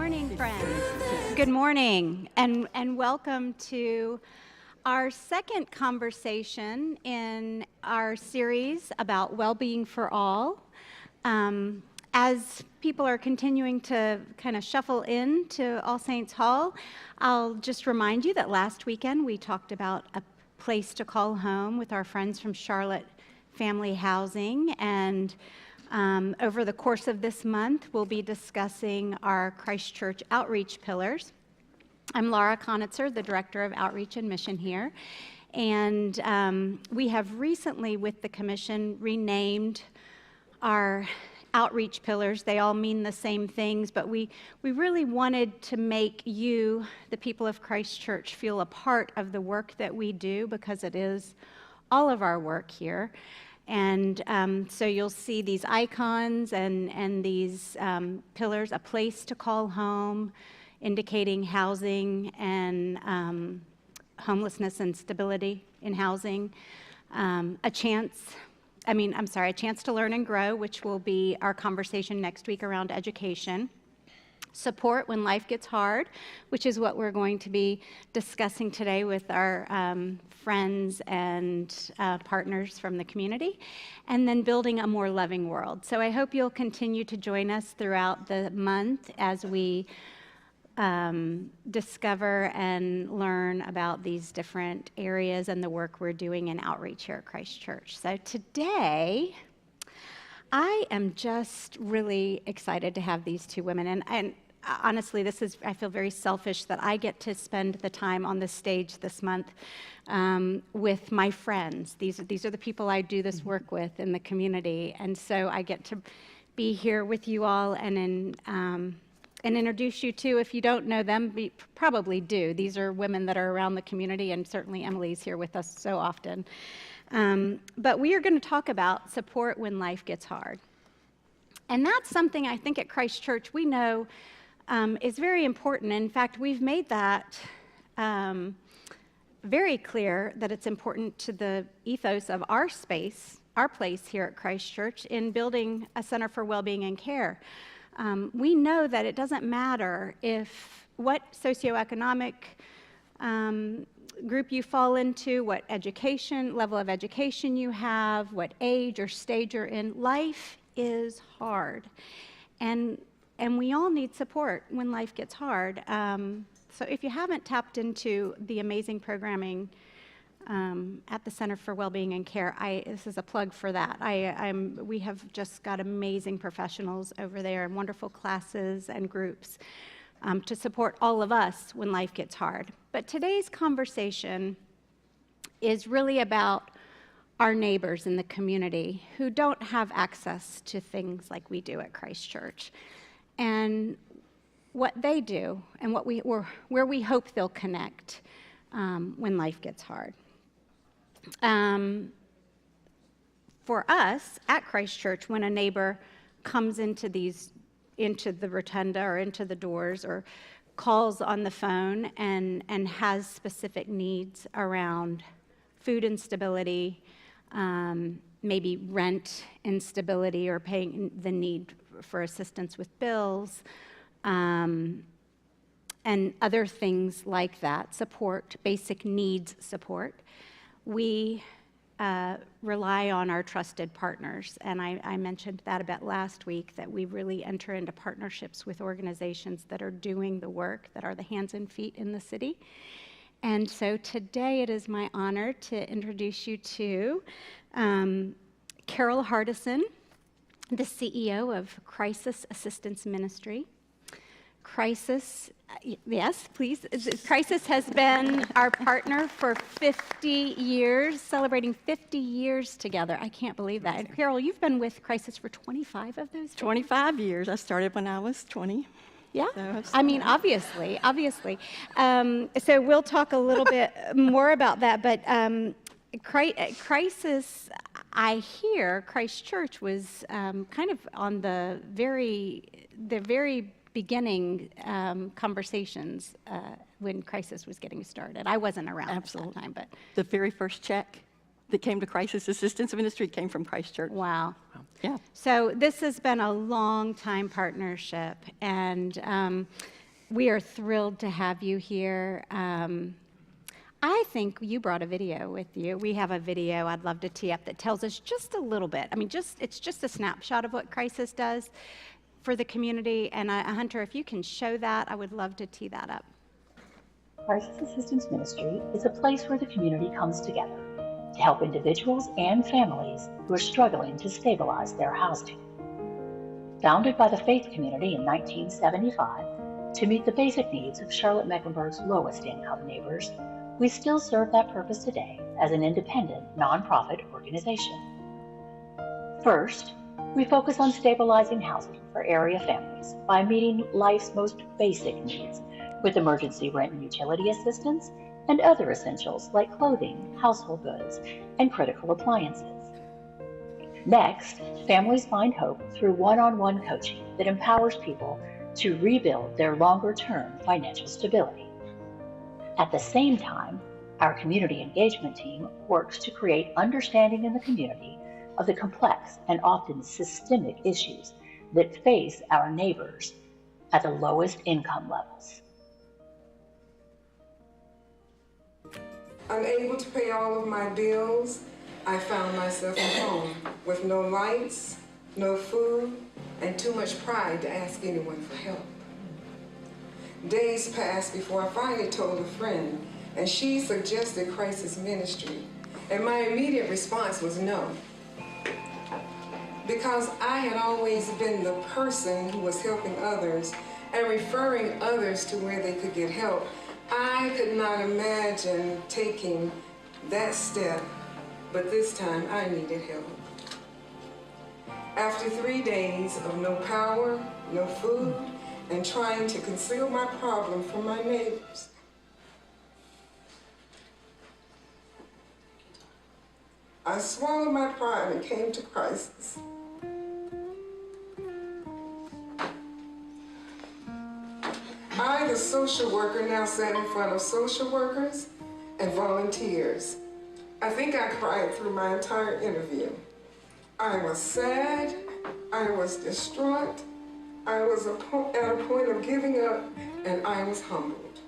morning, friends. Good morning, and welcome to our second conversation in our series about well-being for all. As people are continuing to kind of shuffle in to All Saints Hall, I'll just remind you that last weekend we talked about a place to call home with our friends from Charlotte Family Housing, and over the course of this month, we'll be discussing our Christ Church outreach pillars. I'm Laura Conitzer, the Director of Outreach and Mission here, and we have recently, with the Commission, renamed our outreach pillars. They all mean the same things, but we really wanted to make you, the people of Christ Church, feel a part of the work that we do, because it is all of our work here. And so you'll see these icons and these pillars: a place to call home, indicating housing and homelessness and stability in housing, a chance to learn and grow, which will be our conversation next week around education. Support when life gets hard, which is what we're going to be discussing today with our friends and partners from the community. And then building a more loving world. So I hope you'll continue to join us throughout the month as we discover and learn about these different areas and the work we're doing in outreach here at Christ Church. So today, I am just really excited to have these two women. And honestly, I feel very selfish that I get to spend the time on this stage this month with my friends. These are the people I do this work with in the community. And so I get to be here with you all and introduce you to, if you don't know them, you probably do. These are women that are around the community, and certainly Emily's here with us so often. But we are going to talk about support when life gets hard. And that's something I think at Christ Church we know is very important. In fact, we've made that very clear, that it's important to the ethos of our space, our place here at Christ Church, in building a center for well-being and care. We know that it doesn't matter what socioeconomic group you fall into, what level of education you have, what age or stage you're in. Life is hard, and we all need support when life gets hard. So if you haven't tapped into the amazing programming at the Center for Wellbeing and Care, this is a plug for that. We have just got amazing professionals over there and wonderful classes and groups to support all of us when life gets hard. But today's conversation is really about our neighbors in the community who don't have access to things like we do at Christ Church, and what they do and where we hope they'll connect when life gets hard. For us at Christ Church, when a neighbor comes into the rotunda or into the doors, or calls on the phone and has specific needs around food instability, maybe rent instability, or paying the need for assistance with bills, and other things like that, basic needs support, we rely on our trusted partners. And I mentioned that a bit last week, that we really enter into partnerships with organizations that are doing the work, that are the hands and feet in the city. And so today it is my honor to introduce you to Carol Hardison, the CEO of Crisis Assistance Ministry. Crisis, yes, please. Crisis has been our partner for 50 years, celebrating 50 years together. I can't believe that. And Carol, you've been with Crisis for 25 of those? 25 years. I started when I was 20. Yeah, I mean, obviously. So we'll talk a little bit more about that, but Crisis, I hear Christ Church was kind of on the very beginning conversations when Crisis was getting started. I wasn't around at that time, but the very first check that came to Crisis Assistance Ministry came from Christ Church. Wow. Yeah. So this has been a long-time partnership, and we are thrilled to have you here. I think you brought a video with you. We have a video I'd love to tee up that tells us just a little bit. I mean, it's just a snapshot of what Crisis does for the community. And Hunter, if you can show that, I would love to tee that up. Crisis Assistance Ministry is a place where the community comes together to help individuals and families who are struggling to stabilize their housing. Founded by the faith community in 1975 to meet the basic needs of Charlotte-Mecklenburg's lowest income neighbors, we still serve that purpose today as an independent, nonprofit organization. First, we focus on stabilizing housing for area families by meeting life's most basic needs with emergency rent and utility assistance and other essentials like clothing, household goods, and critical appliances. Next, families find hope through one-on-one coaching that empowers people to rebuild their longer-term financial stability. At the same time, our community engagement team works to create understanding in the community of the complex and often systemic issues that face our neighbors at the lowest income levels. Unable to pay all of my bills, I found myself at home with no lights, no food, and too much pride to ask anyone for help. Days passed before I finally told a friend, and she suggested Crisis Ministry, and my immediate response was no. Because I had always been the person who was helping others and referring others to where they could get help, I could not imagine taking that step, but this time I needed help. After 3 days of no power, no food, and trying to conceal my problem from my neighbors, I swallowed my pride and came to Crisis. I, the social worker, now sat in front of social workers and volunteers. I think I cried through my entire interview. I was sad, I was distraught, I was at a point of giving up, and I was humbled.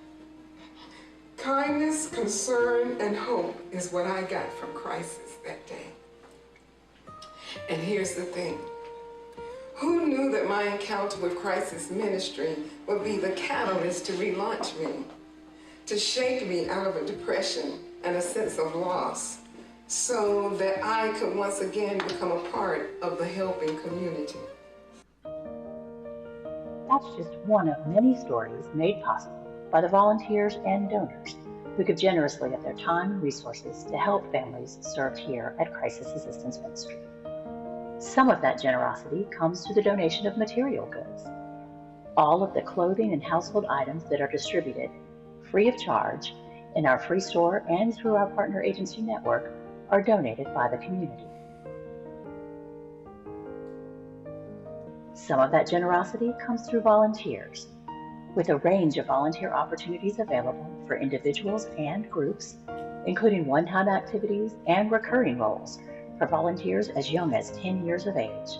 Kindness, concern, and hope is what I got from Crisis that day. And here's the thing. Who knew that my encounter with Crisis Ministry would be the catalyst to relaunch me, to shake me out of a depression and a sense of loss, so that I could once again become a part of the helping community? That's just one of many stories made possible by the volunteers and donors who give generously of their time and resources to help families served here at Crisis Assistance Ministry. Some of that generosity comes through the donation of material goods. All of the clothing and household items that are distributed free of charge in our free store and through our partner agency network are donated by the community. Some of that generosity comes through volunteers, with a range of volunteer opportunities available for individuals and groups, including one-time activities and recurring roles for volunteers as young as 10 years of age.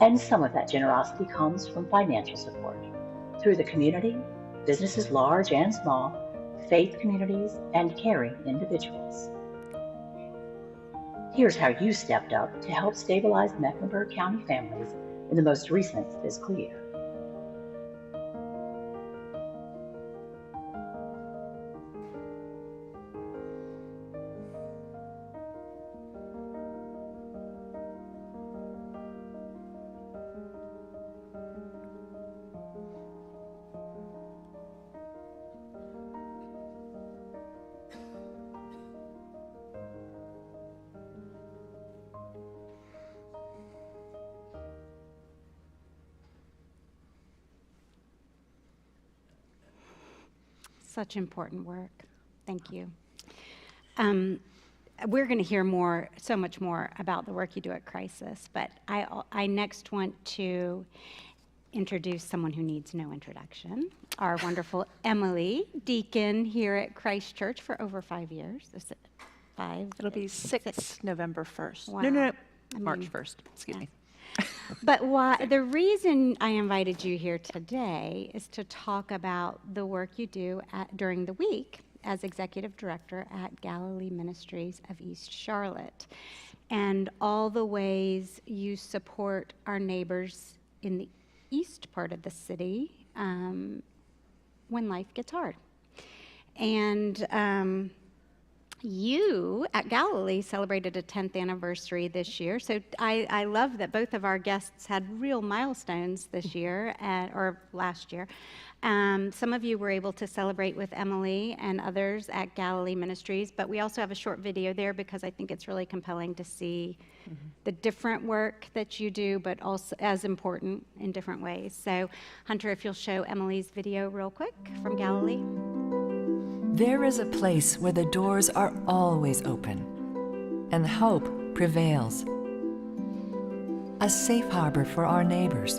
And some of that generosity comes from financial support through the community, businesses large and small, faith communities, and caring individuals. Here's how you stepped up to help stabilize Mecklenburg County families in the most recent fiscal year. Such important work. Thank you. We're going to hear so much more about the work you do at Crisis, but I next want to introduce someone who needs no introduction, our wonderful Emily, deacon here at Christ Church for over 5 years. Is it 5? It'll be 6 November 1st. Wow. No, March 1st, excuse me. But why, the reason I invited you here today is to talk about the work you do during the week as executive director at Galilee Ministries of East Charlotte, and all the ways you support our neighbors in the east part of the city when life gets hard. And you at Galilee celebrated a 10th anniversary this year. So I love that both of our guests had real milestones this year or last year. Some of you were able to celebrate with Emily and others at Galilee Ministries, but we also have a short video there because I think it's really compelling to see the different work that you do, but also as important in different ways. So Hunter, if you'll show Emily's video real quick from Galilee. There is a place where the doors are always open and hope prevails. A safe harbor for our neighbors,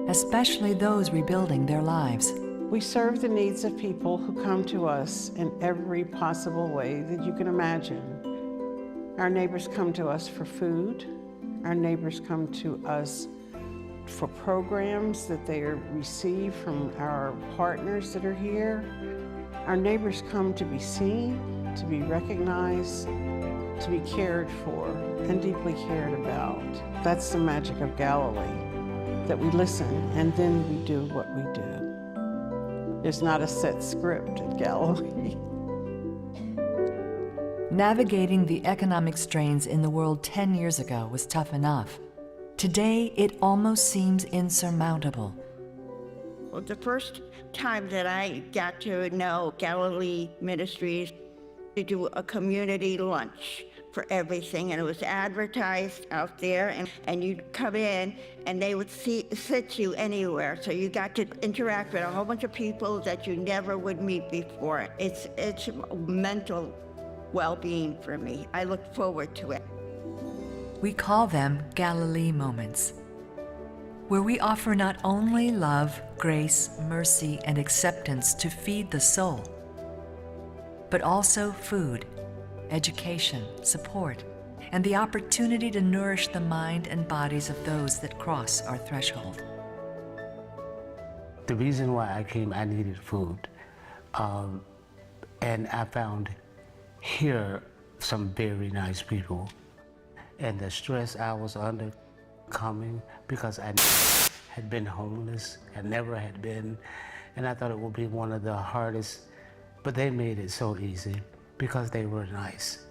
especially those rebuilding their lives. We serve the needs of people who come to us in every possible way that you can imagine. Our neighbors come to us for food. Our neighbors come to us for programs that they receive from our partners that are here. Our neighbors come to be seen, to be recognized, to be cared for, and deeply cared about. That's the magic of Galilee, that we listen and then we do what we do. There's not a set script at Galilee. Navigating the economic strains in the world 10 years ago was tough enough. Today, it almost seems insurmountable. Well, the first time that I got to know Galilee Ministries, to do a community lunch for everything, and it was advertised out there, and you'd come in and they would sit you anywhere, so you got to interact with a whole bunch of people that you never would meet before. It's mental well-being for me. I look forward to it. We call them Galilee moments, where we offer not only love, grace, mercy, and acceptance to feed the soul, but also food, education, support, and the opportunity to nourish the mind and bodies of those that cross our threshold. The reason why I came, I needed food. And I found here some very nice people. And the stress I was under coming because I had been homeless and never had been, and I thought it would be one of the hardest, but they made it so easy because they were nice.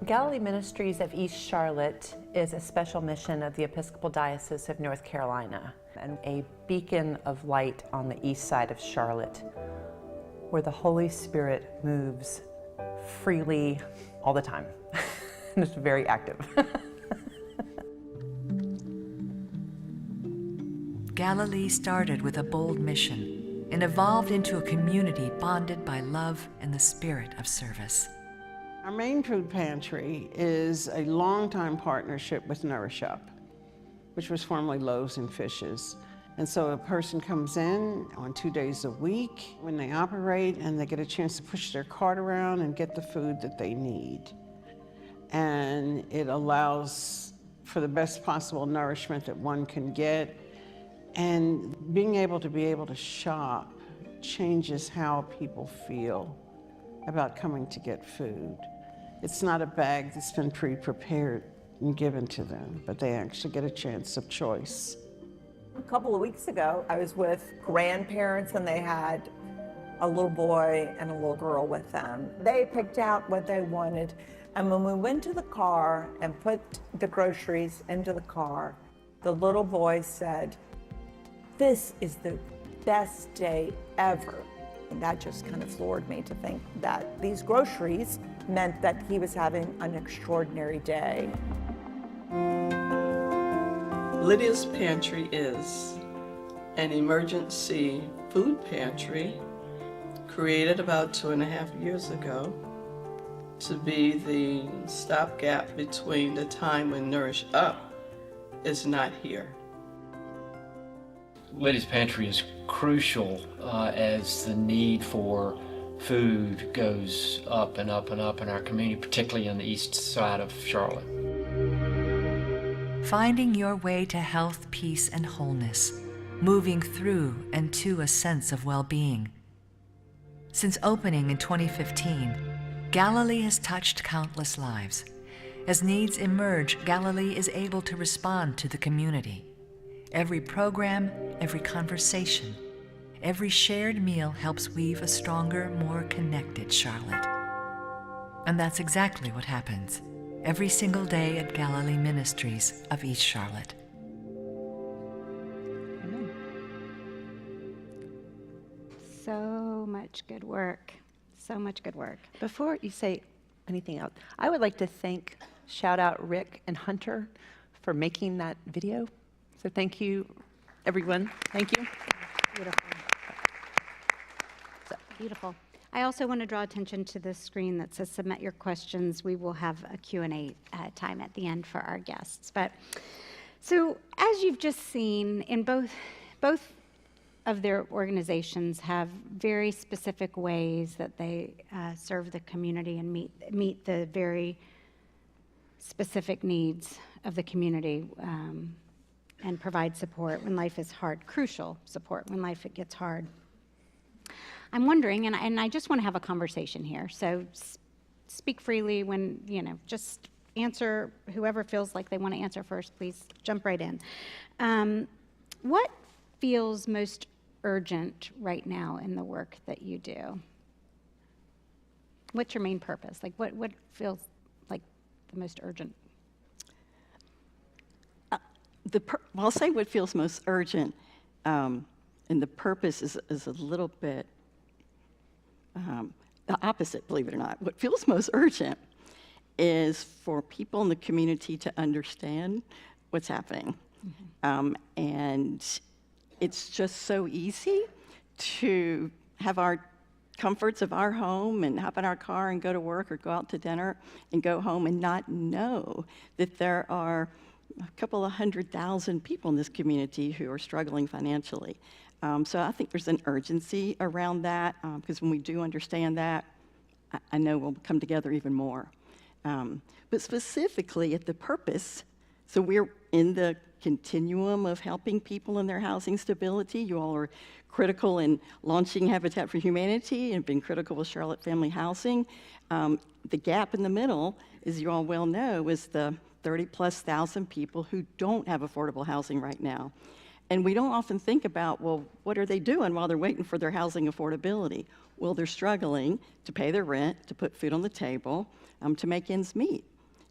Galilee Ministries of East Charlotte is a special mission of the Episcopal Diocese of North Carolina and a beacon of light on the east side of Charlotte, where the Holy Spirit moves freely all the time. And it's very active. Galilee started with a bold mission and evolved into a community bonded by love and the spirit of service. Our main food pantry is a longtime partnership with Nourish Up, which was formerly Loaves and Fishes. And so a person comes in on 2 days a week when they operate, and they get a chance to push their cart around and get the food that they need. And it allows for the best possible nourishment that one can get. And being able to shop changes how people feel about coming to get food. It's not a bag that's been pre-prepared and given to them, but they actually get a chance of choice. A couple of weeks ago, I was with grandparents and they had a little boy and a little girl with them. They picked out what they wanted, and when we went to the car and put the groceries into the car, the little boy said, "This is the best day ever." And that just kind of floored me to think that these groceries meant that he was having an extraordinary day. Lydia's Pantry is an emergency food pantry created about 2.5 years ago to be the stopgap between the time when Nourish Up is not here. Lydia's Pantry is crucial as the need for food goes up and up and up in our community, particularly on the east side of Charlotte. finding your way to health, peace, and wholeness, moving through and to a sense of well-being. Since opening in 2015, Galilee has touched countless lives. As needs emerge, Galilee is able to respond to the community. Every program, every conversation, every shared meal helps weave a stronger, more connected Charlotte. And that's exactly what happens every single day at Galilee Ministries of East Charlotte. So much good work. So much good work. Before you say anything else, I would like to shout out Rick and Hunter for making that video. So thank you, everyone. Thank you. Beautiful. Beautiful. I also want to draw attention to the screen that says submit your questions. We will have a Q&A time at the end for our guests. But so as you've just seen, in both of their organizations have very specific ways that they serve the community and meet the very specific needs of the community and provide support when life is hard, crucial support when life gets hard. I'm wondering, and I just want to have a conversation here, so speak freely when, just answer, whoever feels like they want to answer first, please jump right in. What feels most urgent right now in the work that you do? What's your main purpose? Like, what feels like the most urgent? I'll say what feels most urgent, and the purpose is a little bit the opposite, believe it or not. What feels most urgent is for people in the community to understand what's happening. And it's just so easy to have our comforts of our home and hop in our car and go to work or go out to dinner and go home and not know that there are a couple of 100,000 people in this community who are struggling financially. So I think there's an urgency around that, because when we do understand that, I know we'll come together even more. But specifically at the purpose, so we're in the continuum of helping people in their housing stability. You all are critical in launching Habitat for Humanity and been critical with Charlotte Family Housing. The gap in the middle, as you all well know, is the 30+ thousand people who don't have affordable housing right now. And we don't often think about, well, what are they doing while they're waiting for their housing affordability? Well, they're struggling to pay their rent, to put food on the table, to make ends meet.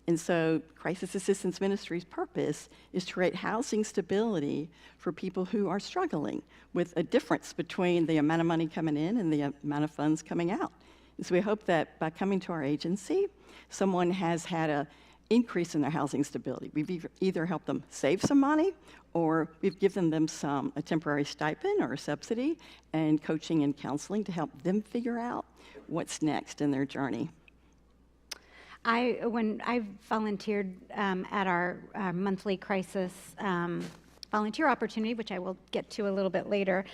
And so Crisis Assistance Ministries' purpose is to create housing stability for people who are struggling with a difference between the amount of money coming in and the amount of funds coming out. And so we hope that by coming to our agency, someone has had an increase in their housing stability. We've either helped them save some money, or we've given them a temporary stipend or a subsidy and coaching and counseling to help them figure out what's next in their journey. When I volunteered at our monthly crisis volunteer opportunity, which I will get to a little bit later,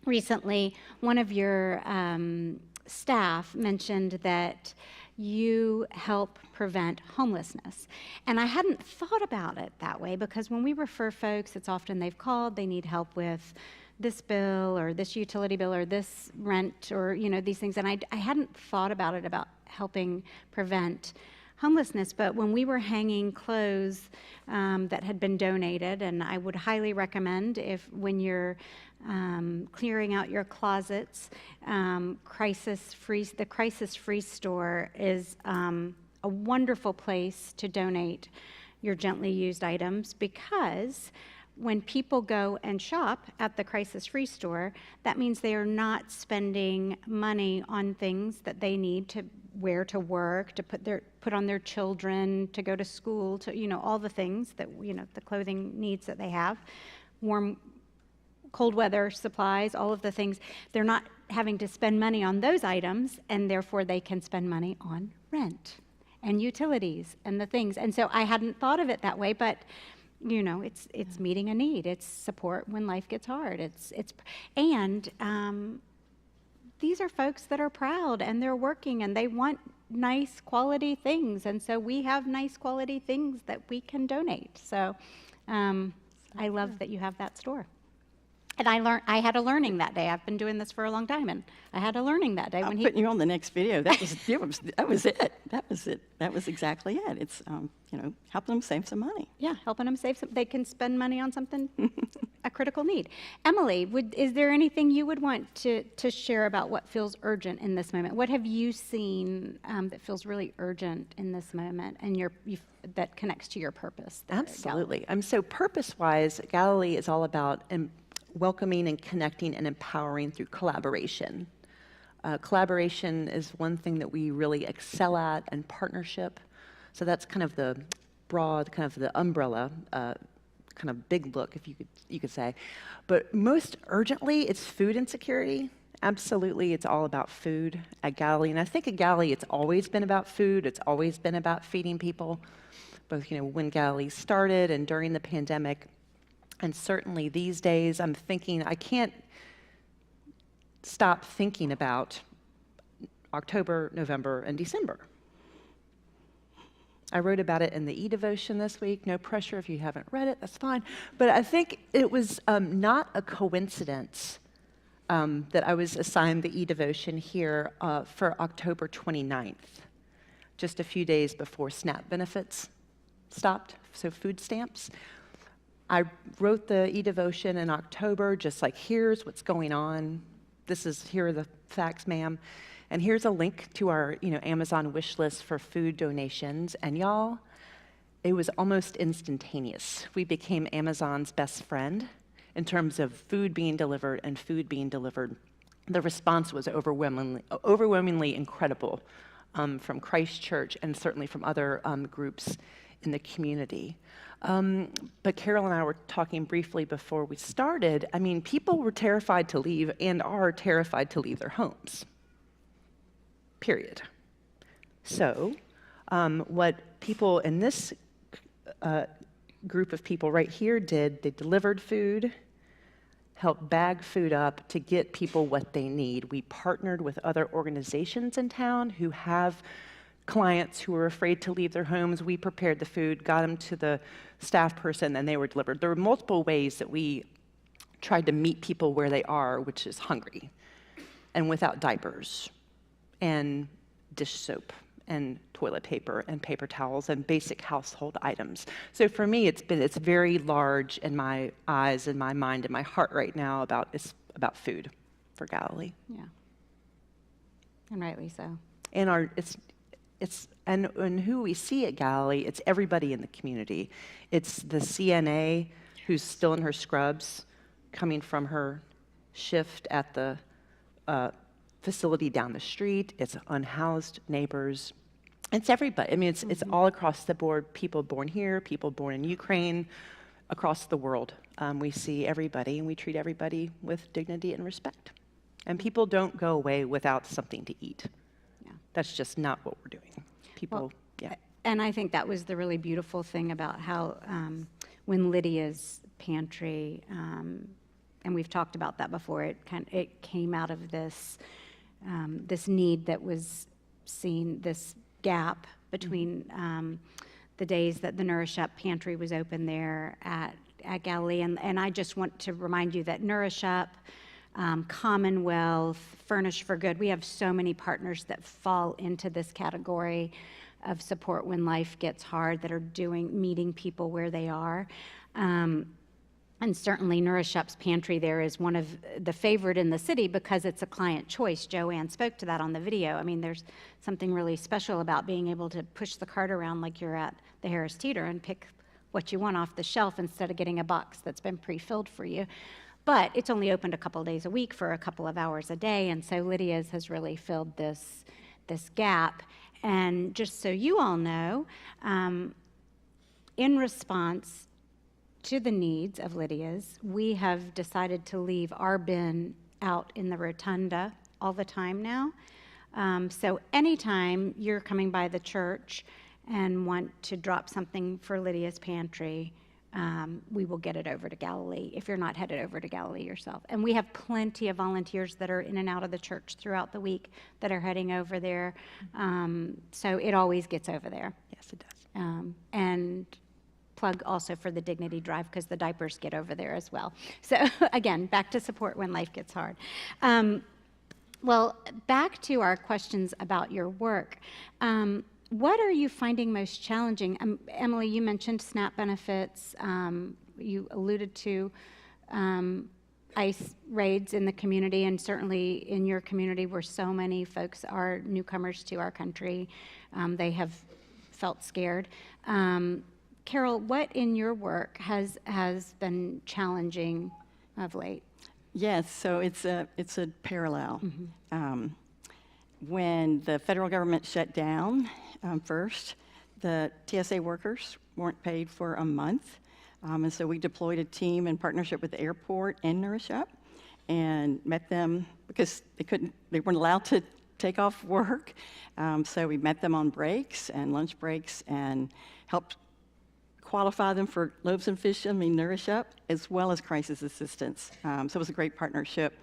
recently, one of your staff mentioned that you help prevent homelessness. And I hadn't thought about it that way, because when we refer folks, it's often they've called, they need help with this bill or this utility bill or this rent or, these things. And I hadn't thought about it, about helping prevent homelessness. But when we were hanging clothes that had been donated, and I would highly recommend, when you're clearing out your closets, the Crisis Free Store is a wonderful place to donate your gently used items, because when people go and shop at the Crisis Free Store, that means they are not spending money on things that they need to wear to work, to put on their children, to go to school, to all the things that the clothing needs that they have, warm, cold weather supplies, all of the things. They're not having to spend money on those items, and therefore they can spend money on rent and utilities and the things. And so I hadn't thought of it that way, but it's meeting a need. It's support when life gets hard. And these are folks that are proud and they're working and they want nice quality things. And so we have nice quality things that we can donate. So I love that you have that store. And I had a learning that day. I've been doing this for a long time, and I had a learning that day I'm when he. putting you on the next video. That was it. That was exactly it. It's helping them save some money. Yeah, helping them save some. They can spend money on something, a critical need. Emily, is there anything you would want to share about what feels urgent in this moment? What have you seen that feels really urgent in this moment, and that connects to your purpose? Absolutely. So purpose-wise, Galilee is all about welcoming and connecting and empowering through collaboration. Collaboration is one thing that we really excel at, and partnership. So that's kind of the broad, kind of the umbrella, kind of big look, if you could say. But most urgently, it's food insecurity. Absolutely, it's all about food at Galilee. And I think at Galilee, it's always been about food. It's always been about feeding people, both when Galilee started and during the pandemic. And certainly these days, I'm thinking, I can't stop thinking about October, November, and December. I wrote about it in the e-devotion this week. No pressure if you haven't read it, that's fine. But I think it was not a coincidence that I was assigned the e-devotion here for October 29th, just a few days before SNAP benefits stopped, so food stamps. I wrote the e-devotion in October, just like, here's what's going on. Here are the facts, ma'am. And here's a link to our, Amazon wish list for food donations. And y'all, it was almost instantaneous. We became Amazon's best friend in terms of food being delivered and food being delivered. The response was overwhelmingly incredible from Christ Church and certainly from other groups in the community. But Carol and I were talking briefly before we started. I mean, people were terrified to leave and are terrified to leave their homes, period. So what people in this group of people right here did, they delivered food, helped bag food up to get people what they need. We partnered with other organizations in town who have clients who were afraid to leave their homes. We prepared the food, got them to the staff person, and they were delivered. There were multiple ways that we tried to meet people where they are, which is hungry, and without diapers, and dish soap, and toilet paper, and paper towels, and basic household items. So for me, it's very large in my eyes, in my mind, in my heart right now it's about food for Galilee. Yeah, and rightly so. And and who we see at Galilee, it's everybody in the community. It's the CNA who's still in her scrubs, coming from her shift at the facility down the street. It's unhoused neighbors. It's everybody. I mean, it's all across the board. People born here, people born in Ukraine, across the world. We see everybody, and we treat everybody with dignity and respect. And people don't go away without something to eat. That's just not what we're doing. People, yeah. And I think that was the really beautiful thing about how when Lydia's pantry, and we've talked about that before, it came out of this need that was seen, this gap between the days that the Nourish Up pantry was open there at Galilee. And I just want to remind you that Nourish Up, Commonwealth, Furnish for Good. We have so many partners that fall into this category of support when life gets hard, that are meeting people where they are. And certainly Nourish Up's pantry there is one of the favorite in the city because it's a client choice. Joanne spoke to that on the video. I mean, there's something really special about being able to push the cart around like you're at the Harris Teeter and pick what you want off the shelf instead of getting a box that's been pre-filled for you. But it's only opened a couple days a week for a couple of hours a day, and so Lydia's has really filled this gap. And just so you all know, in response to the needs of Lydia's, we have decided to leave our bin out in the rotunda all the time now. So anytime you're coming by the church and want to drop something for Lydia's pantry, we will get it over to Galilee if you're not headed over to Galilee yourself. And we have plenty of volunteers that are in and out of the church throughout the week that are heading over there. So it always gets over there. Yes, it does. And plug also for the Dignity Drive because the diapers get over there as well. So again, back to support when life gets hard. Well, back to our questions about your work. What are you finding most challenging? Emily, you mentioned SNAP benefits. You alluded to ICE raids in the community, and certainly in your community where so many folks are newcomers to our country. They have felt scared. Carol, what in your work has been challenging of late? Yes, so it's a parallel. When the federal government shut down first, the TSA workers weren't paid for a month, and so we deployed a team in partnership with the airport and Nourish Up, and met them because they weren't allowed to take off work. So we met them on breaks and lunch breaks and helped qualify them for Loaves and Fish, Nourish Up, as well as crisis assistance. So it was a great partnership.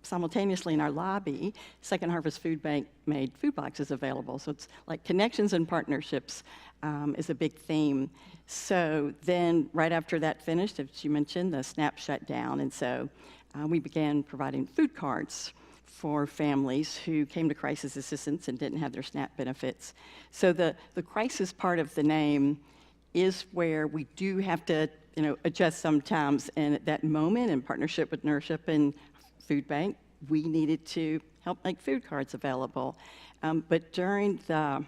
Simultaneously in our lobby, Second Harvest Food Bank made food boxes available. So it's like connections and partnerships is a big theme. So then right after that finished, as you mentioned, the SNAP shut down. And so we began providing food cards for families who came to crisis assistance and didn't have their SNAP benefits. So the crisis part of the name is where we do have to adjust sometimes. And at that moment, in partnership with Nourish Up and Food Bank, we needed to help make food cards available. But during the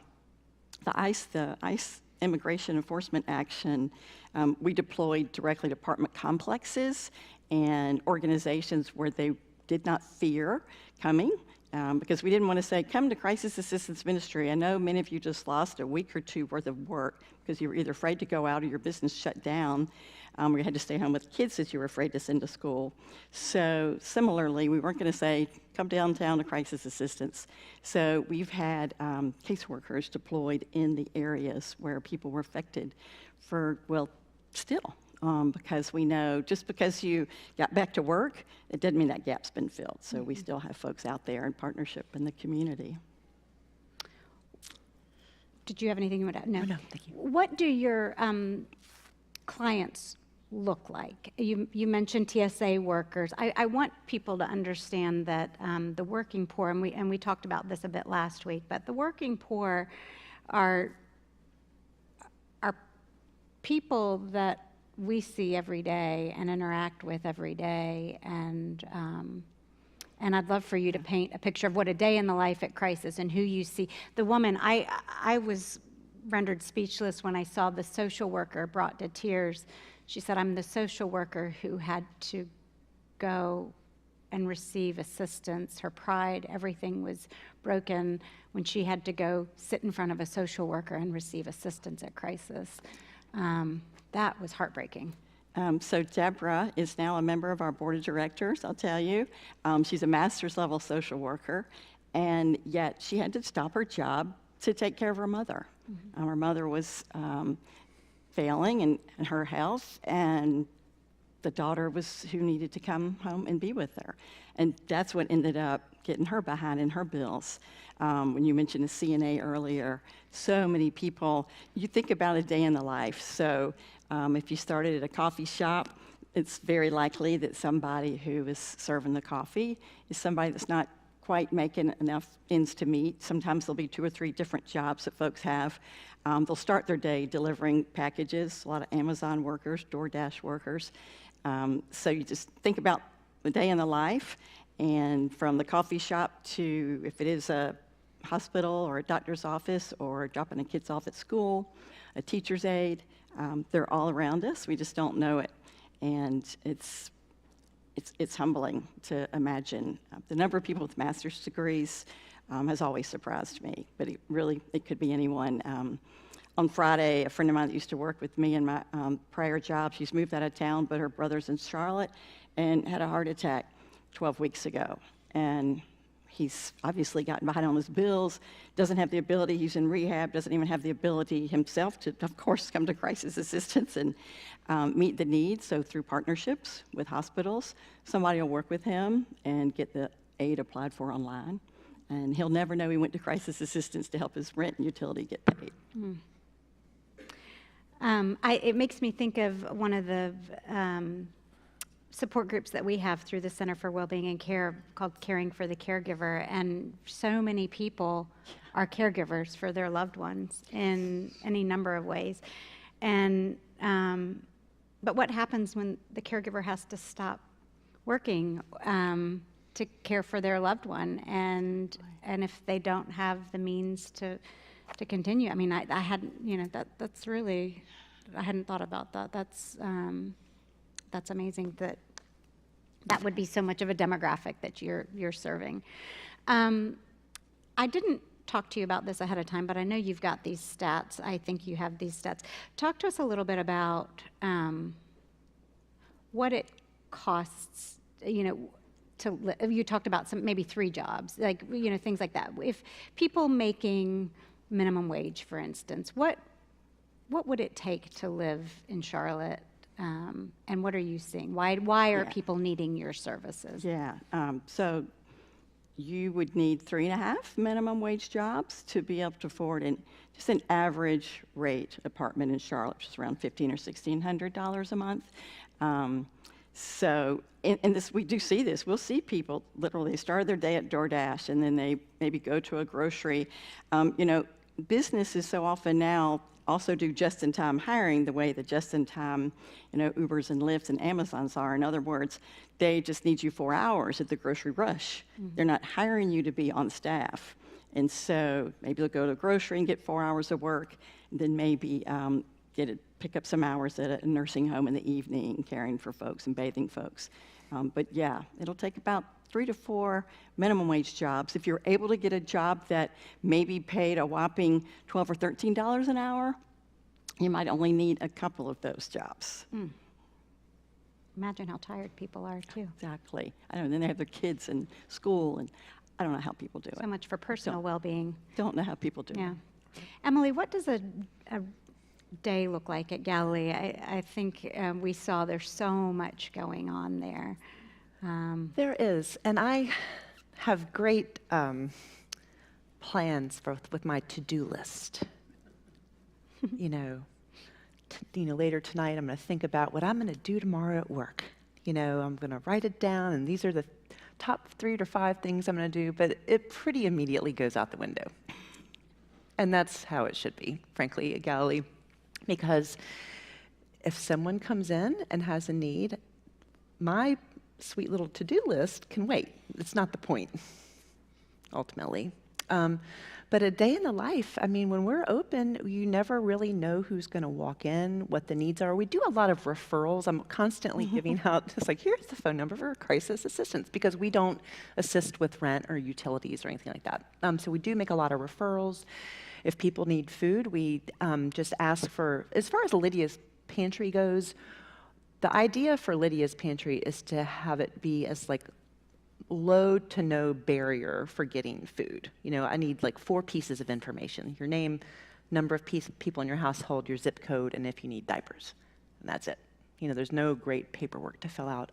ICE immigration enforcement action, we deployed directly to apartment complexes and organizations where they did not fear coming, because we didn't want to say, come to Crisis Assistance Ministry. I know many of you just lost a week or two worth of work because you were either afraid to go out or your business shut down, or you had to stay home with kids that you were afraid to send to school. So similarly, we weren't going to say, come downtown to Crisis Assistance. So we've had caseworkers deployed in the areas where people were affected for, well, still. Because we know just because you got back to work, it doesn't mean that gap's been filled. So we still have folks out there in partnership in the community. Did you have anything you would add? No, thank you. What do your clients look like? You mentioned TSA workers. I want people to understand that the working poor, and we talked about this a bit last week, but the working poor are people that we see every day and interact with every day, and I'd love for you to paint a picture of what a day in the life at Crisis and who you see. The woman, I was rendered speechless when I saw the social worker brought to tears. She said, I'm the social worker who had to go and receive assistance. Her pride, everything was broken when she had to go sit in front of a social worker and receive assistance at Crisis. That was heartbreaking. So Deborah is now a member of our board of directors, I'll tell you. She's a master's level social worker, and yet she had to stop her job to take care of her mother. Her mother was failing in her health, and the daughter was who needed to come home and be with her. And that's what ended up getting her behind in her bills. When you mentioned the CNA earlier, so many people, you think about a day in the life. So if you started at a coffee shop, it's very likely that somebody who is serving the coffee is somebody that's not quite making enough ends to meet. Sometimes there'll be 2 or 3 different jobs that folks have. They'll start their day delivering packages, a lot of Amazon workers, DoorDash workers. So you just think about the day in the life, and from the coffee shop to if it is a hospital or a doctor's office or dropping the kids off at school, a teacher's aide, they're all around us. We just don't know it. And it's humbling to imagine. The number of people with master's degrees has always surprised me, but it could be anyone. On Friday, a friend of mine that used to work with me in my prior job, she's moved out of town, but her brother's in Charlotte and had a heart attack 12 weeks ago. And He's obviously gotten behind on his bills, doesn't have the ability, he's in rehab, doesn't even have the ability himself to, of course, come to crisis assistance and meet the needs. So through partnerships with hospitals, somebody will work with him and get the aid applied for online. And he'll never know he went to crisis assistance to help his rent and utility get paid. It makes me think of one of the support groups that we have through the Center for Wellbeing and Care called Caring for the Caregiver, and so many people are caregivers for their loved ones in any number of ways. And but what happens when the caregiver has to stop working to care for their loved one, and if they don't have the means to continue? I mean, I hadn't, that's really, I hadn't thought about that. That's amazing that would be so much of a demographic that you're serving. I didn't talk to you about this ahead of time, but I know you've got these stats. I think you have these stats. Talk to us a little bit about what it costs, you talked about maybe 3 jobs, like, things like that. If people making minimum wage, for instance, what would it take to live in Charlotte? And what are you seeing? Why are people needing your services? Yeah, so you would need 3.5 minimum wage jobs to be able to afford just an average rate apartment in Charlotte, which is around $1,500 or $1,600 a month. So, and this, we do see this. We'll see people literally start their day at DoorDash, and then they maybe go to a grocery. Businesses so often now also do just-in-time hiring the way the just-in-time, Ubers and Lyfts and Amazons are. In other words, they just need you 4 hours at the grocery rush. They're not hiring you to be on staff. And so maybe they'll go to a grocery and get 4 hours of work, and then maybe pick up some hours at a nursing home in the evening, caring for folks and bathing folks. But yeah, it'll take about 3 to 4 minimum wage jobs. If you're able to get a job that maybe paid a whopping $12 or $13 an hour, you might only need a couple of those jobs. Imagine how tired people are, too. Exactly. I know, and then they have their kids in school, and I don't know how people do it. So much for personal well-being. Don't know how people do Yeah. it. Emily, what does a day look like at Galilee? I think we saw there's so much going on there. There is, and I have great plans with my to-do list. Later tonight I'm going to think about what I'm going to do tomorrow at work. I'm going to write it down, and these are the top 3 to 5 things I'm going to do, but it pretty immediately goes out the window. And that's how it should be, frankly, at Galilee, because if someone comes in and has a need, my sweet little to-do list can wait. It's not the point, ultimately. But a day in the life, when we're open, you never really know who's going to walk in, what the needs are. We do a lot of referrals. I'm constantly giving out, just like, here's the phone number for crisis assistance, because we don't assist with rent or utilities or anything like that. So we do make a lot of referrals. If people need food, we just ask for, as far as Lydia's Pantry goes, the idea for Lydia's Pantry is to have it be as low to no barrier for getting food. I need 4 pieces of information: your name, number of people in your household, your zip code, and if you need diapers. And that's it. There's no great paperwork to fill out.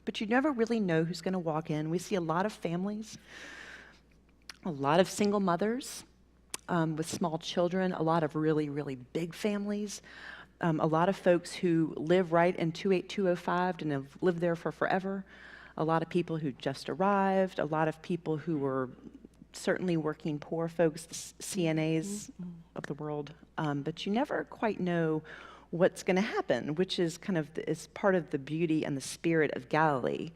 But you never really know who's going to walk in. We see a lot of families, a lot of single mothers with small children, a lot of really, really big families. A lot of folks who live right in 28205 and have lived there for forever. A lot of people who just arrived. A lot of people who were certainly working poor folks, the CNAs of the world. But you never quite know what's going to happen, which is is part of the beauty and the spirit of Galilee.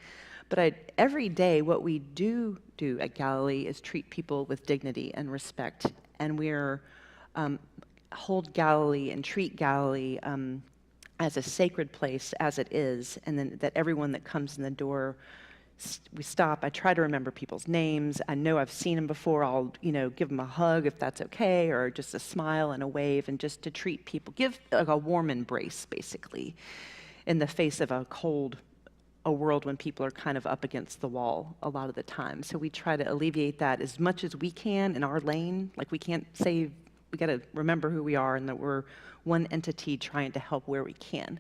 But every day, what we do at Galilee is treat people with dignity and respect, and we're hold Galilee and treat Galilee as a sacred place as it is, and then that everyone that comes in the door, we stop. I try to remember people's names. I know I've seen them before. I'll give them a hug if that's okay, or just a smile and a wave, and just to treat people, give a warm embrace basically in the face of a cold a world when people are kind of up against the wall a lot of the time. So we try to alleviate that as much as we can in our lane. Like, we can't say, we got to remember who we are and that we're one entity trying to help where we can.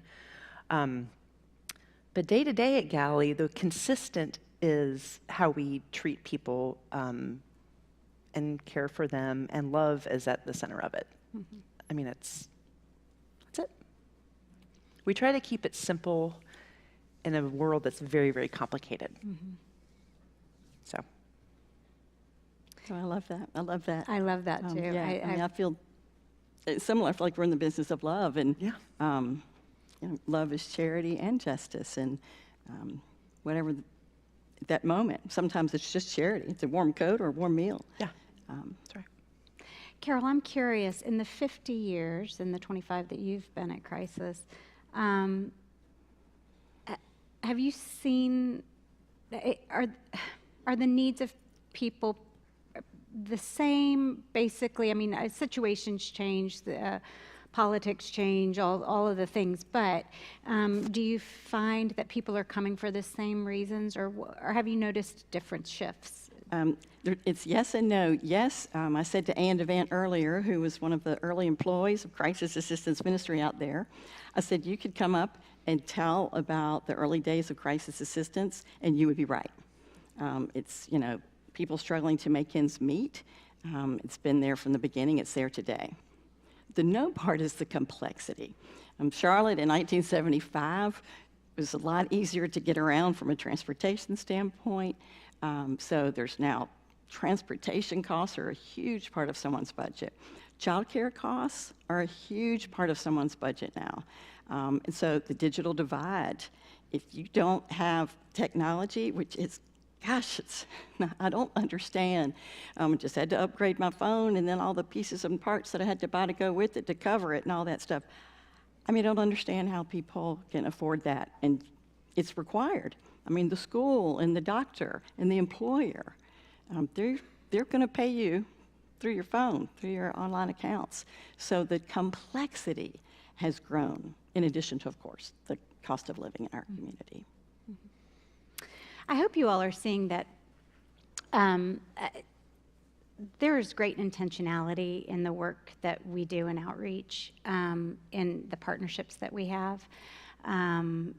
But day to day at Galilee, the consistent is how we treat people and care for them, and love is at the center of it. I mean, that's it. We try to keep it simple in a world that's very, very complicated. So I love that. I love that. I love that too. Yeah, I mean, I feel it's similar. I feel like we're in the business of love, and Yeah. You know, love is charity and justice, and whatever that moment. Sometimes it's just charity. It's a warm coat or a warm meal. yeah, that's right. Carol, I'm curious, in the 50 years, in the 25 that you've been at Crisis, have you seen, are the needs of people the same, basically? I mean, situations change, politics change, all of the things, but do you find that people are coming for the same reasons, or have you noticed different shifts? It's yes and no. Yes, I said to Ann Devant earlier, who was one of the early employees of Crisis Assistance Ministry out there, I said, you could come up and tell about the early days of crisis assistance, and you would be right. It's, you know, people struggling to make ends meet. It's been there from the beginning. It's there today. The no part is the complexity. Charlotte in 1975 was a lot easier to get around from a transportation standpoint. So there's now transportation costs are a huge part of someone's budget. Childcare costs are a huge part of someone's budget now. And so the digital divide, if you don't have technology, which is, gosh, I don't understand. I just had to upgrade my phone, and then all the pieces and parts that I had to buy to go with it to cover it and all that stuff. I mean, I don't understand how people can afford that, and it's required. I mean, the school and the doctor and the employer, they're going to pay you through your phone, through your online accounts. So the complexity has grown, in addition to, of course, the cost of living in our community. I hope you all are seeing that there is great intentionality in the work that we do in outreach, in the partnerships that we have. And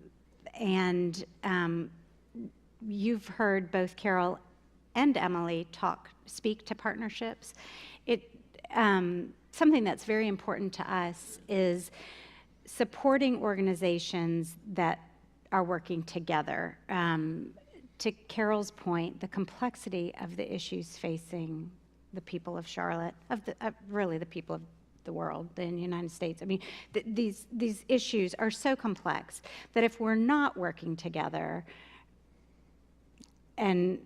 you've heard both Carol and Emily speak to partnerships. Something that's very important to us is supporting organizations that are working together. To Carol's point, the complexity of the issues facing the people of Charlotte, really the people of the world, the United States. I mean, these issues are so complex that if we're not working together and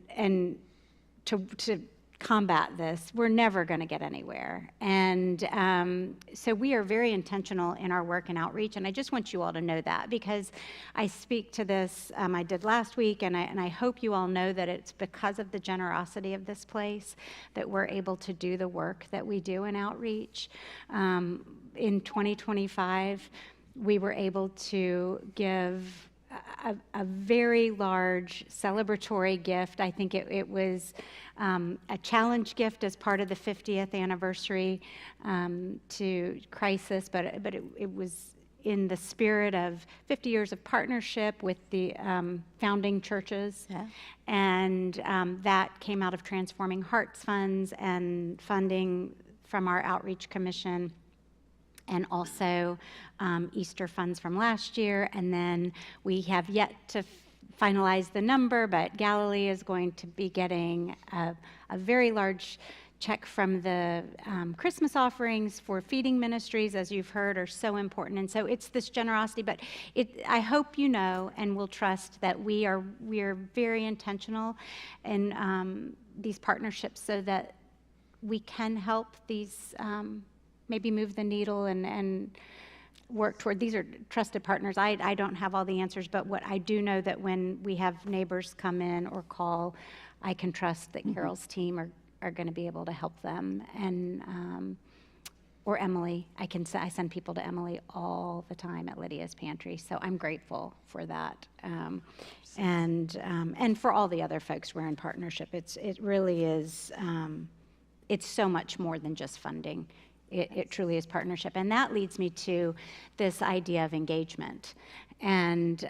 to combat this, we're never going to get anywhere. And so we are very intentional in our work and outreach, and I just want you all to know that, because I speak to this, I did last week, and I hope you all know that it's because of the generosity of this place that we're able to do the work that we do in outreach. In 2025, we were able to give a very large celebratory gift. I think it was a challenge gift as part of the 50th anniversary to Crisis, but it was in the spirit of 50 years of partnership with the founding churches. Yeah. And that came out of Transforming Hearts funds and funding from our outreach commission, and also Easter funds from last year. And then we have yet to finalize the number, but Galilee is going to be getting a very large check from the Christmas offerings for feeding ministries, as you've heard, are so important. And so it's this generosity, but I hope you know and will trust that we are very intentional in these partnerships so that we can help these maybe move the needle and work toward. These are trusted partners. I don't have all the answers, but what I do know that when we have neighbors come in or call, I can trust that Carol's team are going to be able to help them. And or Emily. I send people to Emily all the time at Lydia's Pantry, so I'm grateful for that. And for all the other folks we're in partnership. It really is, it's so much more than just funding. It truly is partnership. And that leads me to this idea of engagement. And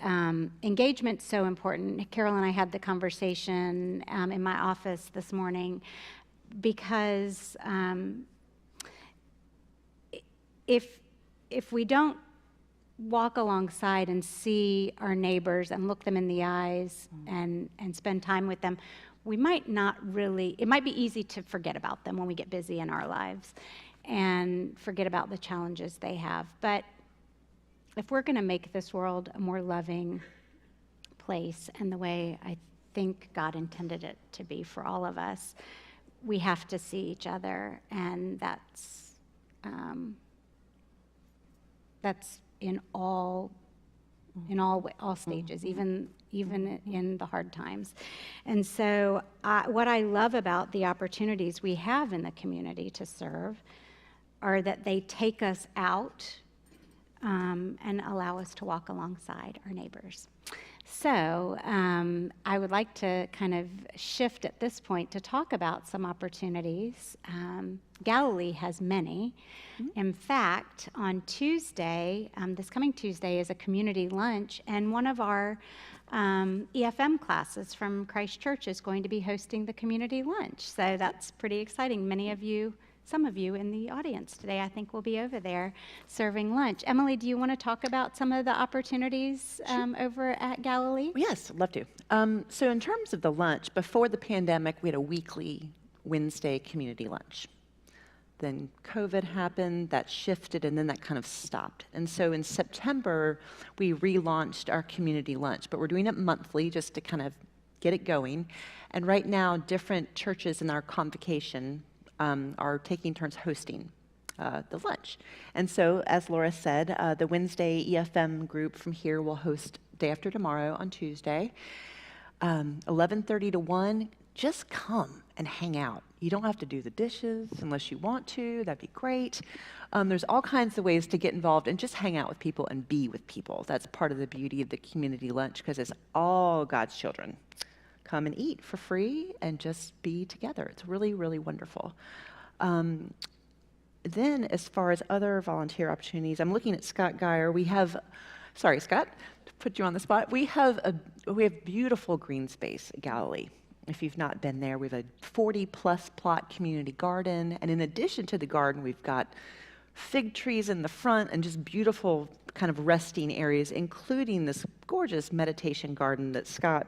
engagement's so important. Carol and I had the conversation in my office this morning because if we don't walk alongside and see our neighbors and look them in the eyes and spend time with them, we might not really, it might be easy to forget about them when we get busy in our lives and forget about the challenges they have. But if we're going to make this world a more loving place and the way I think God intended it to be for all of us, we have to see each other, and that's in all stages, even in the hard times. And so what I love about the opportunities we have in the community to serve are that they take us out and allow us to walk alongside our neighbors. So I would like to kind of shift at this point to talk about some opportunities. Galilee has many. In fact, on Tuesday, this coming Tuesday, is a community lunch, and one of our EFM classes from Christ Church is going to be hosting the community lunch. So that's pretty exciting. Some of you in the audience today, I think, will be over there serving lunch. Emily, do you want to talk about some of the opportunities over at Galilee? Yes, I'd love to. So in terms of the lunch, before the pandemic, we had a weekly Wednesday community lunch. Then COVID happened, that shifted, and then that kind of stopped. And so in September, we relaunched our community lunch, but we're doing it monthly just to kind of get it going. And right now, different churches in our convocation are taking turns hosting the lunch. And so, as Laura said, the Wednesday EFM group from here will host day after tomorrow on Tuesday, 11:30 to 1. Just come and hang out. You don't have to do the dishes unless you want to. That'd be great. There's all kinds of ways to get involved and just hang out with people and be with people. That's part of the beauty of the community lunch, because it's all God's children. Come and eat for free and just be together. It's really, really wonderful. Then, as far as other volunteer opportunities, I'm looking at Scott Geyer. Sorry, Scott, to put you on the spot. We have beautiful green space at Galilee. If you've not been there, we have a 40-plus plot community garden. And in addition to the garden, we've got fig trees in the front and just beautiful kind of resting areas, including this gorgeous meditation garden that Scott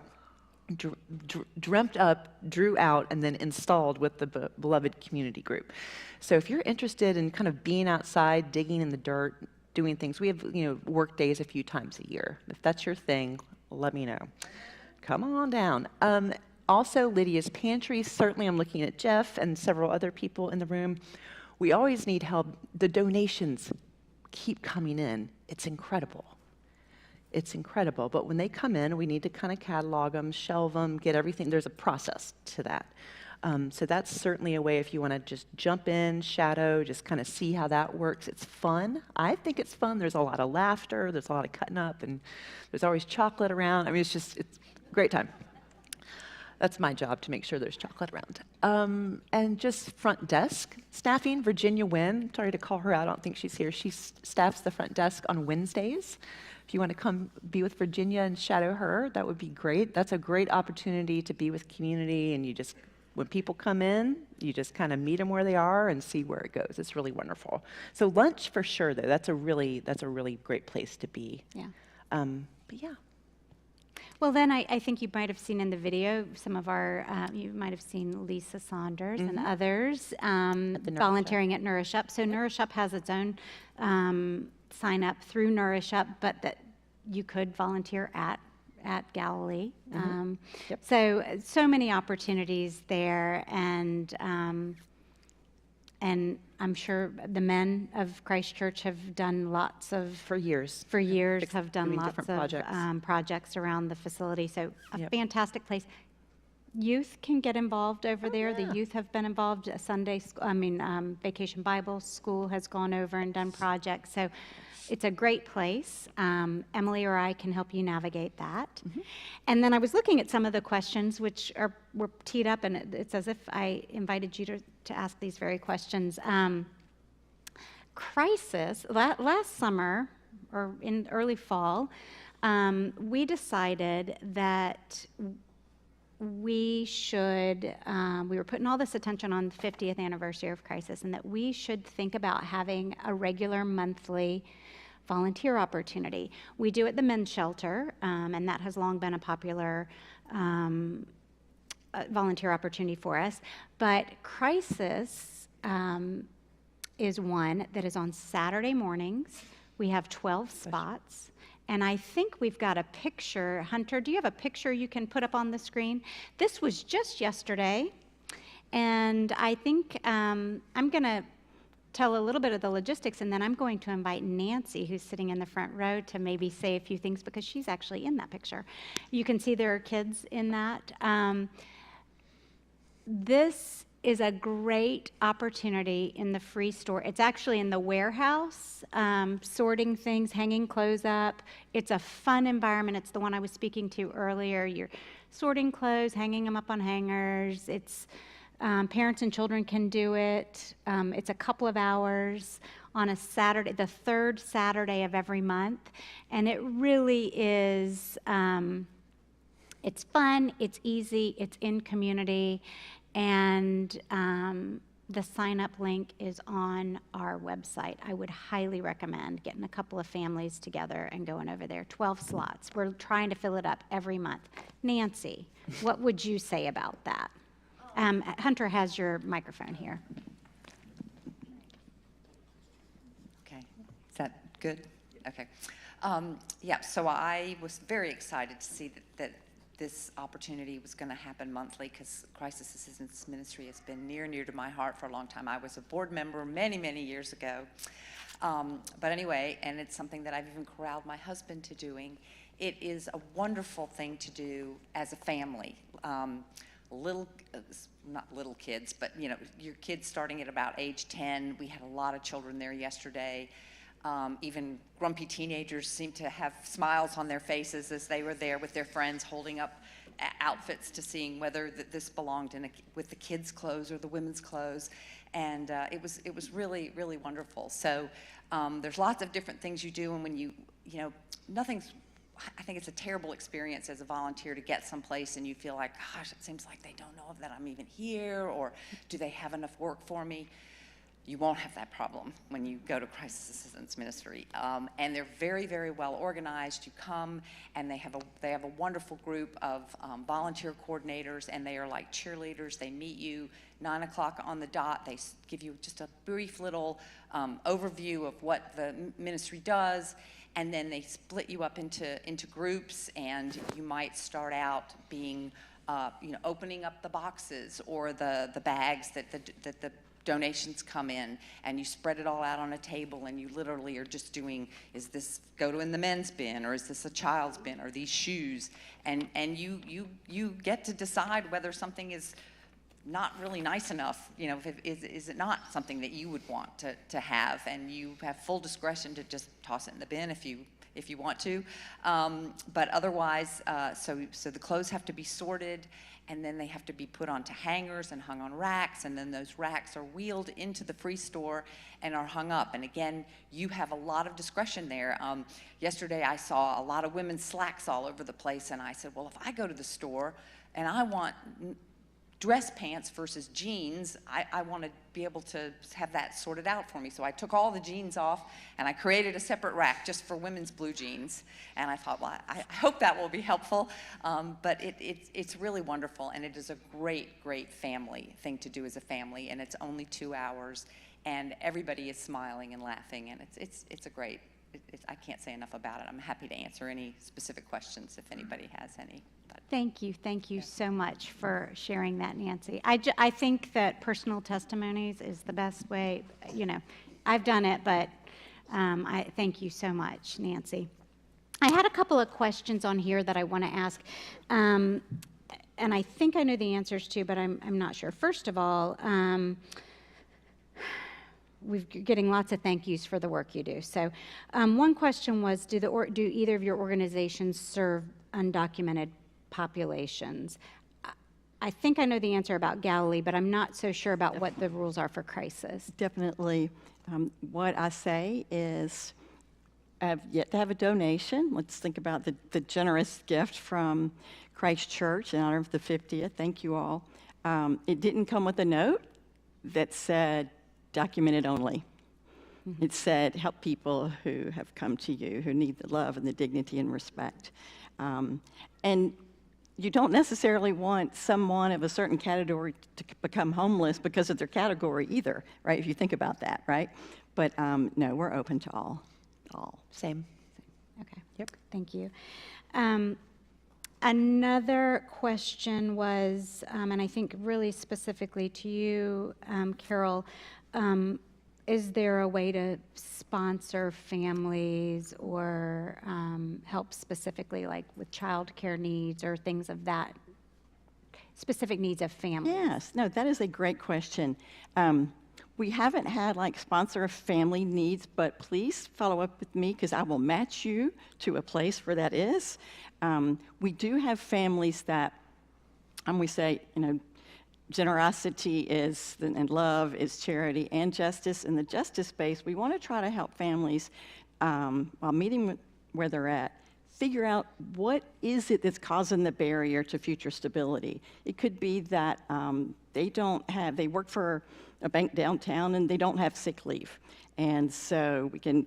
dreamt up, drew out, and then installed with the beloved community group. So if you're interested in kind of being outside, digging in the dirt, doing things, we have work days a few times a year. If that's your thing, let me know. Come on down. Also, Lydia's Pantry. Certainly, I'm looking at Jeff and several other people in the room. We always need help. The donations keep coming in. It's incredible. It's incredible. But when they come in, we need to kind of catalog them, shelve them, get everything. There's a process to that. So that's certainly a way if you want to just jump in, shadow, just kind of see how that works. It's fun. I think it's fun. There's a lot of laughter. There's a lot of cutting up, and there's always chocolate around. I mean, it's a great time. That's my job, to make sure there's chocolate around. And just front desk staffing, Virginia Wynn, sorry to call her out, I don't think she's here. She staffs the front desk on Wednesdays. If you want to come be with Virginia and shadow her, that would be great. That's a great opportunity to be with community, and when people come in, you just kind of meet them where they are and see where it goes. It's really wonderful. So lunch for sure, though. That's a really great place to be. Yeah. But yeah. Well, then I think you might have seen in the video some of you might have seen Lisa Saunders and others volunteering at Nourish Up. So Nourish Up has its own sign up through Nourish Up, but that you could volunteer at Galilee. Yep. So many opportunities there, and I'm sure the men of Christ Church have done lots of For years have done lots different of projects. projects around the facility. So a fantastic place. youth can get involved over there. The youth have been involved. Vacation Bible School has gone over and done projects. So it's a great place. Emily or I can help you navigate that. And then I was looking at some of the questions which were teed up, and it's as if I invited you to ask these very questions. Crisis, last summer, or in early fall, we decided that we were putting all this attention on the 50th anniversary of Crisis, and that we should think about having a regular monthly volunteer opportunity. We do at the men's shelter, and that has long been a popular volunteer opportunity for us. But Crisis is one that is on Saturday mornings. We have 12 spots. And I think we've got a picture. Hunter, do you have a picture you can put up on the screen? This was just yesterday. And I think I'm going to tell a little bit of the logistics, and then I'm going to invite Nancy, who's sitting in the front row, to maybe say a few things, because she's actually in that picture. You can see there are kids in that. This is a great opportunity in the free store. It's actually in the warehouse, sorting things, hanging clothes up. It's a fun environment. It's the one I was speaking to earlier. You're sorting clothes, hanging them up on hangers. It's parents and children can do it. It's a couple of hours on a Saturday, the third Saturday of every month. And it really is, it's fun, it's easy, it's in community. And the sign-up link is on our website. I would highly recommend getting a couple of families together and going over there. 12 slots. We're trying to fill it up every month. Nancy, what would you say about that? Hunter has your microphone here. Okay, is that good? Okay. Yeah, so I was very excited to see that this opportunity was going to happen monthly, because Crisis Assistance Ministry has been near to my heart for a long time. I was a board member many, many years ago. But anyway, and it's something that I've even corralled my husband to doing. It is a wonderful thing to do as a family. Not little kids, but you know, your kids starting at about age 10. We had a lot of children there yesterday. Even grumpy teenagers seemed to have smiles on their faces as they were there with their friends, holding up outfits to seeing whether this belonged with the kids' clothes or the women's clothes. And it was really, really wonderful. So there's lots of different things you do, and when you know, I think it's a terrible experience as a volunteer to get someplace and you feel like, gosh, it seems like they don't know that I'm even here, or do they have enough work for me? You won't have that problem when you go to Crisis Assistance Ministry. And they're very, very well organized. You come, and they have a wonderful group of volunteer coordinators, and they are like cheerleaders. They meet you 9 o'clock on the dot. They give you just a brief little overview of what the ministry does, and then they split you up into groups, and you might start out being, opening up the boxes or the bags that the donations come in, and you spread it all out on a table, and you literally are just doing, is this go to in the men's bin, or is this a child's bin, or these shoes? And you get to decide whether something is not really nice enough, is it not something that you would want to have, and you have full discretion to just toss it in the bin if you want to. But otherwise, so the clothes have to be sorted, and then they have to be put onto hangers and hung on racks, and then those racks are wheeled into the free store and are hung up. And again, you have a lot of discretion there. Yesterday I saw a lot of women's slacks all over the place, and I said, well, if I go to the store and I want dress pants versus jeans, I want to be able to have that sorted out for me. So I took all the jeans off, and I created a separate rack just for women's blue jeans. And I thought, well, I hope that will be helpful. But it's really wonderful, and it is a great, great family thing to do as a family, and it's only 2 hours, and everybody is smiling and laughing, and it's a great, I can't say enough about it. I'm happy to answer any specific questions if anybody has any. Thank you so much for sharing that, Nancy. I think that personal testimonies is the best way. I've done it, but I thank you so much, Nancy. I had a couple of questions on here that I want to ask. and I think I know the answers to, but I'm not sure. First of all, we're getting lots of thank yous for the work you do. So one question was, do either of your organizations serve undocumented populations? I think I know the answer about Galilee, but I'm not so sure about what the rules are for Crisis. Definitely. What I say is, I've yet to have a donation. Let's think about the generous gift from Christ Church in honor of the 50th. Thank you all. It didn't come with a note that said documented only. It said help people who have come to you, who need the love and the dignity and respect. And you don't necessarily want someone of a certain category to become homeless because of their category either, right? If you think about that, right? But no, we're open to all. Same. Okay. Yep. Thank you. Another question was, and I think really specifically to you, Carol, is there a way to sponsor families or help specifically like with childcare needs or things of that, specific needs of families? Yes, no, that is a great question. We haven't had like sponsor of family needs, but please follow up with me because I will match you to a place where that is. We do have families that, we say, generosity is, and love is charity and justice. In the justice space, we want to try to help families while meeting where they're at, figure out what is it that's causing the barrier to future stability. It could be that they work for a bank downtown and they don't have sick leave. And so we can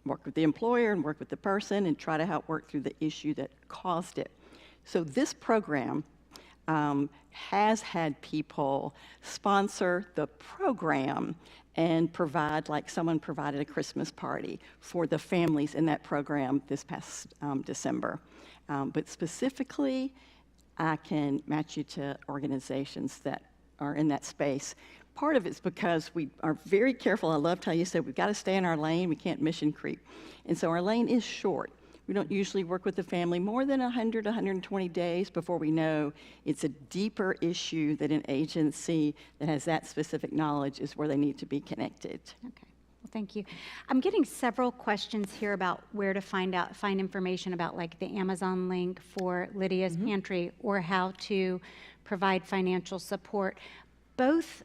work with the employer and work with the person and try to help work through the issue that caused it. So this program has had people sponsor the program and provide, like someone provided a Christmas party for the families in that program this past December. But specifically, I can match you to organizations that are in that space. Part of it's because we are very careful. I loved how you said we've got to stay in our lane. We can't mission creep. And so our lane is short. We don't usually work with the family more than 100, 120 days before we know it's a deeper issue that an agency that has that specific knowledge is where they need to be connected. Okay. Well, thank you. I'm getting several questions here about where to find information about like the Amazon link for Lydia's Pantry or how to provide financial support. Both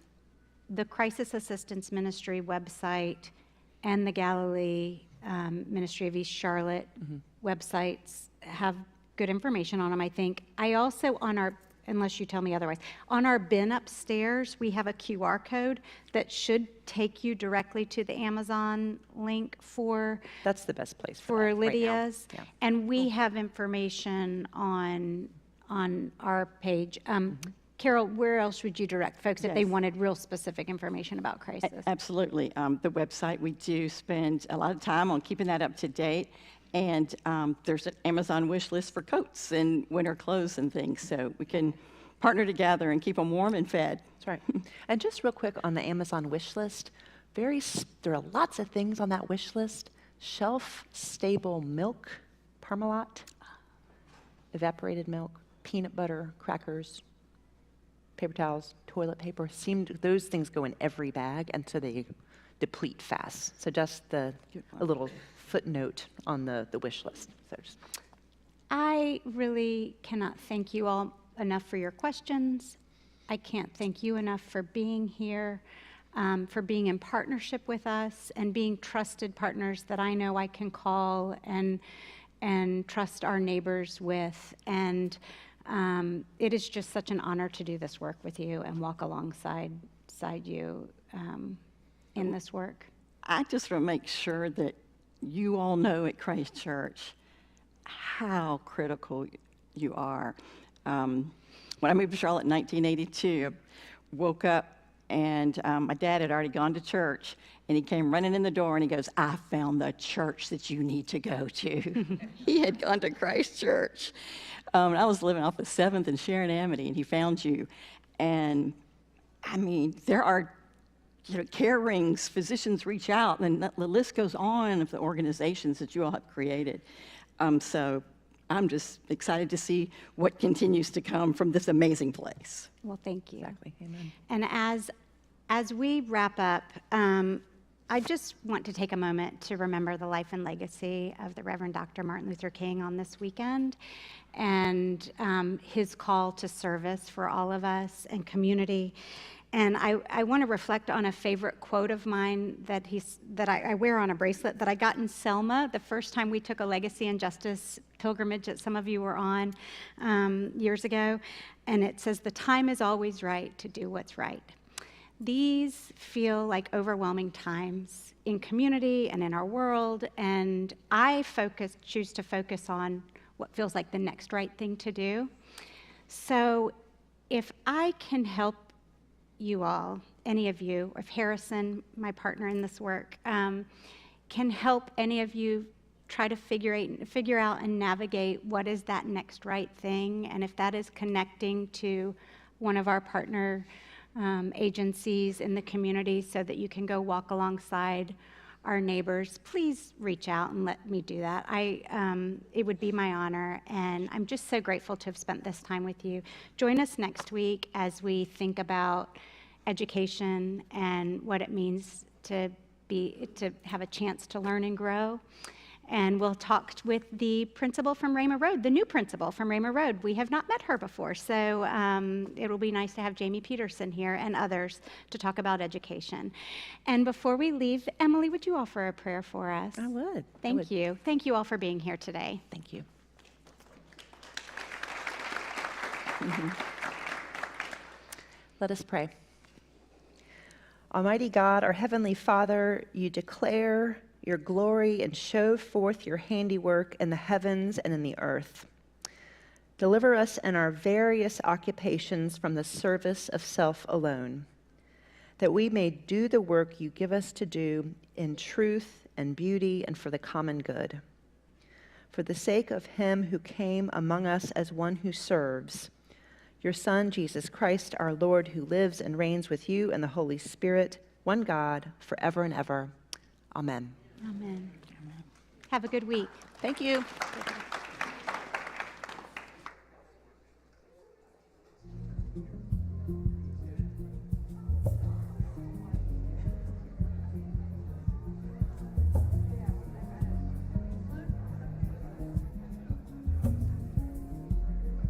the Crisis Assistance Ministry website and the Galilee Ministry of East Charlotte websites have good information on them, I think. I also, unless you tell me otherwise, on our bin upstairs, we have a QR code that should take you directly to the Amazon link for That's the best place for that Lydia's. right now. Yeah. And we have information on our page. Carol, where else would you direct folks if they Yes. wanted real specific information about Crisis? Absolutely. The website, we do spend a lot of time on keeping that up to date. And there's an Amazon wish list for coats and winter clothes and things. So we can partner together and keep them warm and fed. That's right. And just real quick on the Amazon wish list, there are lots of things on that wish list. Shelf-stable milk, Parmalat, evaporated milk, peanut butter, crackers, paper towels, toilet paper. Those things go in every bag, and so they deplete fast. So just a little footnote on the wish list. So I really cannot thank you all enough for your questions. I can't thank you enough for being here, for being in partnership with us and being trusted partners that I know I can call and trust our neighbors with. And it is just such an honor to do this work with you and walk alongside you in this work. I just want to make sure that you all know at Christ Church how critical you are. When I moved to Charlotte in 1982, I woke up and my dad had already gone to church, and he came running in the door and he goes, "I found the church that you need to go to." He had gone to Christ Church. I was living off of 7th and Sharon Amity, and he found you. And I mean, there are care rings, physicians reach out, and the list goes on of the organizations that you all have created. So I'm just excited to see what continues to come from this amazing place. Well, thank you. Exactly. Amen. And as we wrap up, I just want to take a moment to remember the life and legacy of the Reverend Dr. Martin Luther King on this weekend, and his call to service for all of us and community. And I want to reflect on a favorite quote of mine that I wear on a bracelet that I got in Selma the first time we took a Legacy and Justice pilgrimage that some of you were on years ago. And it says, "The time is always right to do what's right." These feel like overwhelming times in community and in our world, and I choose to focus on what feels like the next right thing to do. So if I can help you all, any of you, or if Harrison, my partner in this work, can help any of you try to figure out and navigate what is that next right thing, and if that is connecting to one of our partner agencies in the community so that you can go walk alongside our neighbors, please reach out and let me do that. It would be my honor, and I'm just so grateful to have spent this time with you. Join us next week as we think about education and what it means to have a chance to learn and grow. And we'll talk with the principal from Rama Road, the new principal from Rama Road. We have not met her before, so it'll be nice to have Jamie Peterson here and others to talk about education. And before we leave, Emily, would you offer a prayer for us? I would. Thank you. Thank you all for being here today. Thank you. Let us pray. Almighty God, our Heavenly Father, you declare your glory and show forth your handiwork in the heavens and in the earth. Deliver us in our various occupations from the service of self alone, that we may do the work you give us to do in truth and beauty and for the common good. For the sake of him who came among us as one who serves, your Son, Jesus Christ, our Lord, who lives and reigns with you and the Holy Spirit, one God, forever and ever. Amen. Amen. Have a good week. Thank you.